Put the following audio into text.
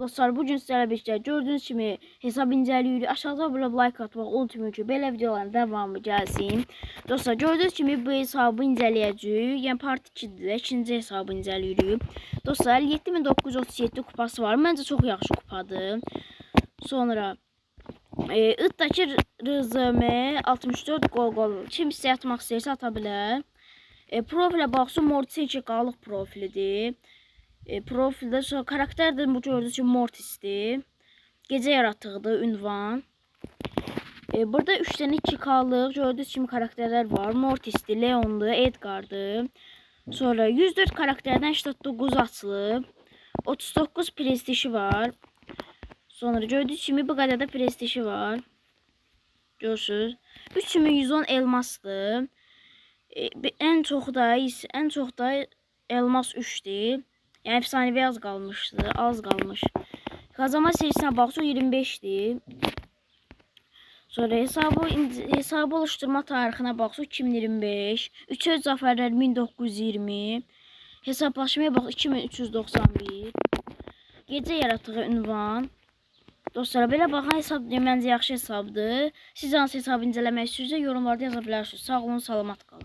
Dostlar, bugün sizlərlə birlikdə gördüyünüz kimi hesab incəliyirik. Aşağıda böyle like atmaq unutmayın ki, belə videoların davamı gəlsin. Dostlar, gördüyünüz kimi bu hesabı incələyəcəyik. Yəni part 2-dir, ikinci hesabı incəliyirik. Dostlar, 7937 kupası var. Məncə çox yaxşı kupadır. Sonra ıddakı rızımı 64 gol. Kim sizə atmaq istəyirsə ata bilər. Profilə baxsın, Mortis qalıq profilidir. Profildə sonra karakter de bu gördüyünüz kimi Mortis'dir. Gecə yaratığıdır, ünvan. Burada 3 dənə 2K'lıq gördüyünüz kimi karakterlər var. Mortis'dir, Leon'dur, Edgar'dır. Sonra 104 karakterdən 89 açılıb. 39 prestiji var. Sonra gördüyünüz kimi bu qədər də prestiji var. Görürsünüz. 3110 elmasdır. En çok da elmas 3'dir. Yəni efsanevi az qalmışdı, az qalmış. Kazanma serisinə baxsın 25'dir. Sonra hesabı oluşturma tarixinə baxsın 2025. 3 öz zəfərlər 1920. Hesablaşmaya bax 2391. Gecə yaratığı ünvan. Dostlar, belə baxan hesab məncə yaxşı hesabdır. Siz hansı hesabı incələmək istəyirsiniz yorumlarda yaza bilərsiniz. Sağ olun, salamat qalın.